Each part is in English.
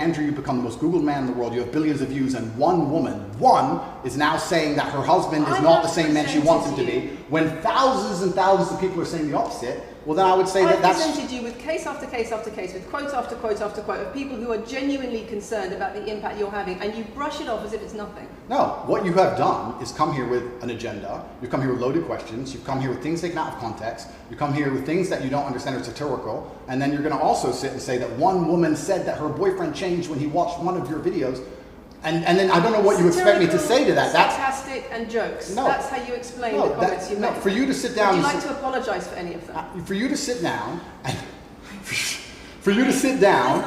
Andrew, you become the most Googled man in the world, you have billions of views, and one woman, is now saying that her husband is not the same man she wants him to be, when thousands and thousands of people are saying the opposite, well then I would say that that's... I presented you with case after case after case, with quote after quote after quote of people who are genuinely concerned about the impact you're having, and you brush it off as if it's nothing. No, what you have done is come here with an agenda, you've come here with loaded questions, you've come here with things taken out of context, you come here with things that you don't understand are satirical, and then you're going to also sit and say that one woman said that her boyfriend changed when he watched one of your videos, and then I don't know what you expect me to say to that. That's sarcastic and jokes. No, that's how you explain the comments you make. For you to sit down... Would you like to apologise for any of them? For you to sit down, and for you to sit down...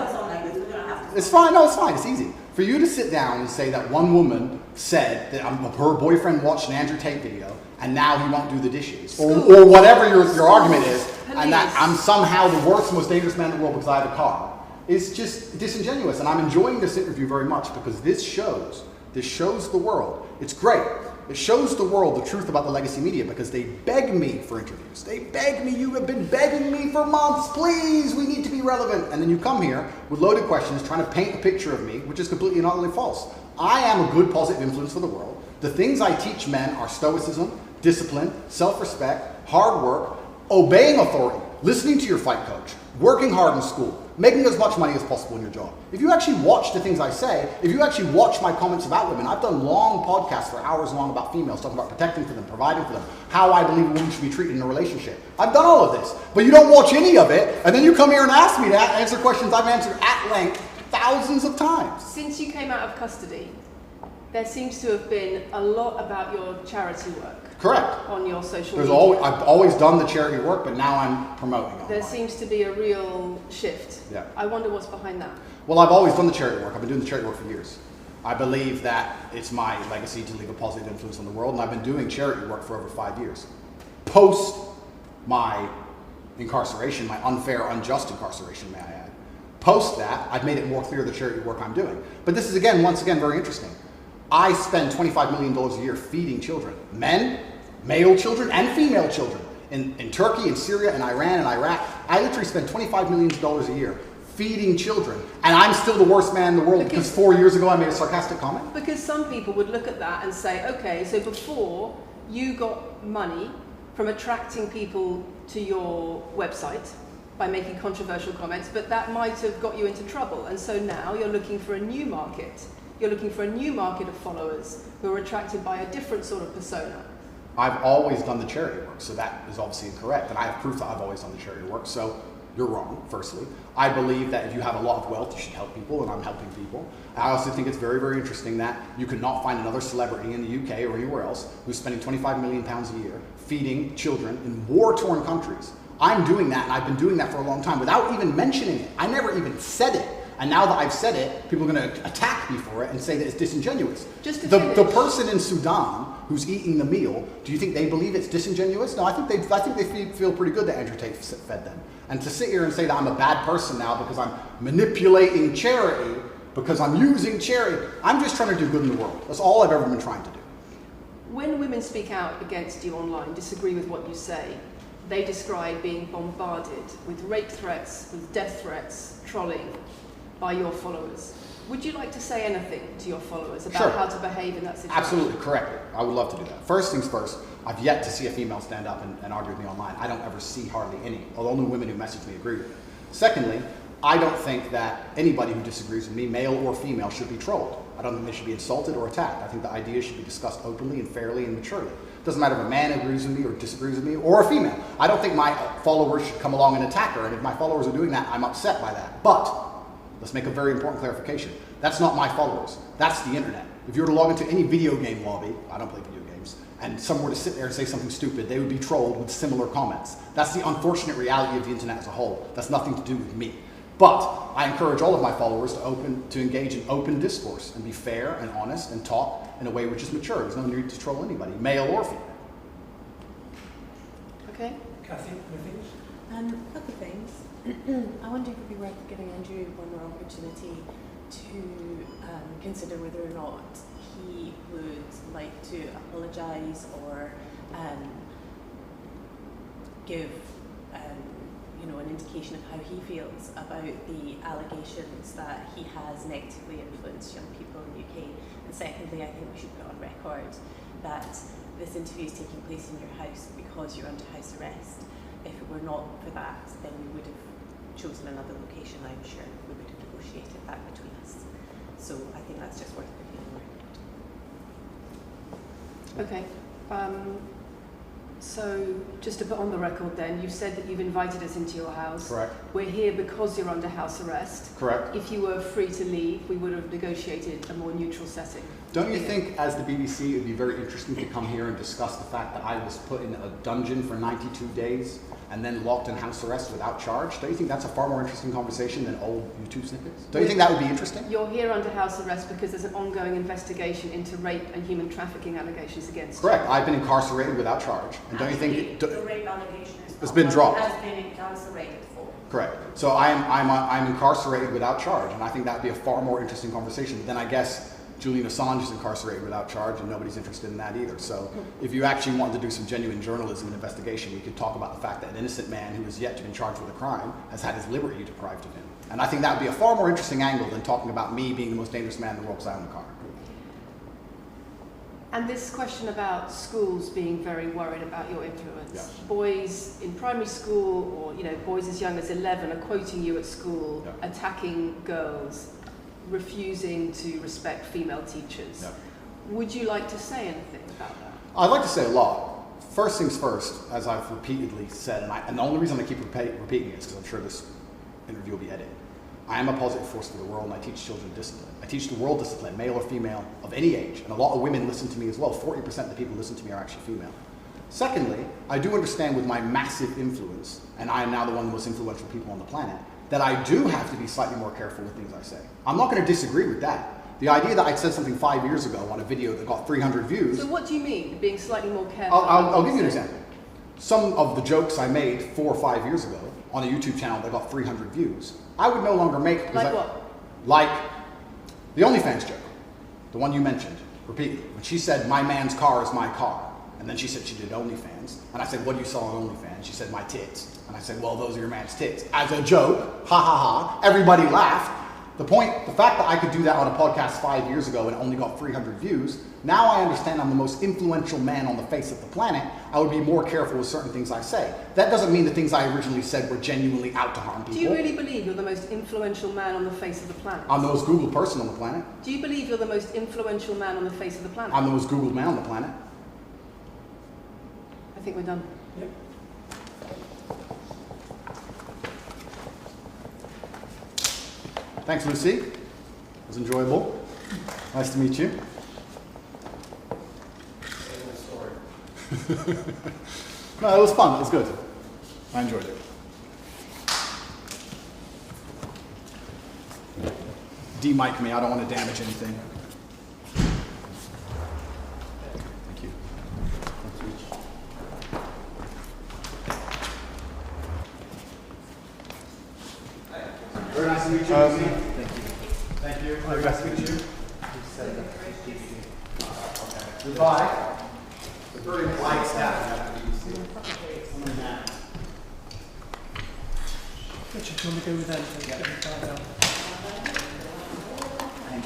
It's fine, no, it's fine, it's easy. For you to sit down and say that one woman said that her boyfriend watched an Andrew Tate video and now he won't do the dishes, or whatever your argument is, and that I'm somehow the worst, most dangerous man in the world because I have a car, is just disingenuous. And I'm enjoying this interview very much because this shows the world. It's great. It shows the world the truth about the legacy media because they beg me for interviews. They beg me, you have been begging me for months, please, we need to be relevant. And then you come here with loaded questions trying to paint a picture of me, which is completely and utterly false. I am a good positive influence for the world. The things I teach men are stoicism, discipline, self-respect, hard work, obeying authority, listening to your fight coach, working hard in school, making as much money as possible in your job. If you actually watch the things I say, if you actually watch my comments about women, I've done long podcasts for hours long about females, talking about protecting for them, providing for them, how I believe a woman should be treated in a relationship. I've done all of this, but you don't watch any of it, and then you come here and ask me to answer questions I've answered at length thousands of times. Since you came out of custody, there seems to have been a lot about your charity work. Correct. On your social media. I've always done the charity work, but now I'm promoting it. There seems to be a real shift. Yeah. I wonder what's behind that. Well, I've always done the charity work. I've been doing the charity work for years. I believe that it's my legacy to leave a positive influence on the world, and I've been doing charity work for over 5 years. Post my incarceration, my unfair, unjust incarceration, may I add. Post that, I've made it more clear the charity work I'm doing. But this is, once again, very interesting. I spend $25 million a year feeding children. Men, male children, and female children. In Turkey, in Syria, in Iran, and Iraq. I literally spend $25 million a year feeding children. And I'm still the worst man in the world because 4 years ago I made a sarcastic comment? Because some people would look at that and say, okay, so before you got money from attracting people to your website by making controversial comments, but that might have got you into trouble. And so now you're looking for a new market. You're looking for a new market of followers who are attracted by a different sort of persona. I've always done the charity work, so that is obviously incorrect. And I have proof that I've always done the charity work, so you're wrong, firstly. I believe that if you have a lot of wealth, you should help people, and I'm helping people. I also think it's very, very interesting that you could not find another celebrity in the UK or anywhere else who's spending £25 million a year feeding children in war-torn countries. I'm doing that, and I've been doing that for a long time without even mentioning it. I never even said it. And now that I've said it, people are going to attack me for it and say that it's disingenuous. The person in Sudan who's eating the meal, do you think they believe it's disingenuous? No, I think they feel pretty good that Andrew Tate fed them. And to sit here and say that I'm a bad person now because I'm manipulating charity, because I'm using charity, I'm just trying to do good in the world. That's all I've ever been trying to do. When women speak out against you online, disagree with what you say, they describe being bombarded with rape threats, with death threats, trolling by your followers. Would you like to say anything to your followers about how to behave in that situation? Absolutely, correctly. I would love to do that. First things first, I've yet to see a female stand up and argue with me online. I don't ever see hardly any, although only women who message me agree with me. Secondly, I don't think that anybody who disagrees with me, male or female, should be trolled. I don't think they should be insulted or attacked. I think the ideas should be discussed openly and fairly and maturely. It doesn't matter if a man agrees with me or disagrees with me, or a female. I don't think my followers should come along and attack her, and if my followers are doing that, I'm upset by that. But let's make a very important clarification. That's not my followers. That's the internet. If you were to log into any video game lobby, I don't play video games, and someone were to sit there and say something stupid, they would be trolled with similar comments. That's the unfortunate reality of the internet as a whole. That's nothing to do with me. But I encourage all of my followers to engage in open discourse and be fair and honest and talk in a way which is mature. There's no need to troll anybody, male or female. Okay. Kathy, anything? Other things. I wonder if it would be worth giving Andrew one more opportunity to consider whether or not he would like to apologise or give an indication of how he feels about the allegations that he has negatively influenced young people in the UK. And secondly, I think we should put on record that this interview is taking place in your house because you're under house arrest. If it were not for that, then we would have chosen another location, I'm sure. We would have negotiated that between us. So I think that's just worth putting on record. Okay. So just to put on the record then, you've said that you've invited us into your house. Correct. We're here because you're under house arrest. Correct. If you were free to leave, we would have negotiated a more neutral setting. Don't you think, as the BBC, it would be very interesting to come here and discuss the fact that I was put in a dungeon for 92 days and then locked in house arrest without charge? Don't you think that's a far more interesting conversation than old YouTube snippets? Don't you think that would be interesting? You're here under house arrest because there's an ongoing investigation into rape and human trafficking allegations against you. Correct. I've been incarcerated without charge. And don't you think the rape allegation it's been dropped? Has been incarcerated for. Correct. So I'm incarcerated without charge, and I think that would be a far more interesting conversation than, I guess, Julian Assange is incarcerated without charge, and nobody's interested in that either. So if you actually wanted to do some genuine journalism and investigation, we could talk about the fact that an innocent man who is yet to be charged with a crime has had his liberty deprived of him. And I think that would be a far more interesting angle than talking about me being the most dangerous man in the world because I own a car. And this question about schools being very worried about your influence. Yes. Boys in primary school, or boys as young as 11 are quoting you at school, Yeah. attacking girls, refusing to respect female teachers. Yeah. Would you like to say anything about that? I'd like to say a lot. First things first, as I've repeatedly said, and the only reason I keep repeating it is because I'm sure this interview will be edited. I am a positive force for the world, and I teach children discipline. I teach the world discipline, male or female, of any age. And a lot of women listen to me as well. 40% of the people who listen to me are actually female. Secondly, I do understand with my massive influence, and I am now the one of the most influential people on the planet, that I do have to be slightly more careful with things I say. I'm not going to disagree with that. The idea that I said something 5 years ago on a video that got 300 views... So what do you mean, being slightly more careful? I'll give you an example. Some of the jokes I made 4 or 5 years ago on a YouTube channel that got 300 views, I would no longer make... Like what? Like the OnlyFans joke, the one you mentioned repeatedly. When she said, my man's car is my car. And then she said she did OnlyFans. And I said, what do you saw on OnlyFans? She said, my tits. And I said, well, those are your man's tits. As a joke, ha ha ha, everybody laughed. The fact that I could do that on a podcast 5 years ago and only got 300 views, now I understand I'm the most influential man on the face of the planet. I would be more careful with certain things I say. That doesn't mean the things I originally said were genuinely out to harm people. Do you really believe you're the most influential man on the face of the planet? I'm the most Googled person on the planet. Do you believe you're the most influential man on the face of the planet? I'm the most Googled man on the planet. I think we're done. Yep. Thanks, Lucy. It was enjoyable. Nice to meet you. No, it was fun. It was good. I enjoyed it. De-mic me. I don't want to damage anything. Thank you. Very nice to meet you. Thank you. Thank you. Very nice to meet you. Goodbye. It's a very polite staff. Richard, do you want to go with them? Yeah.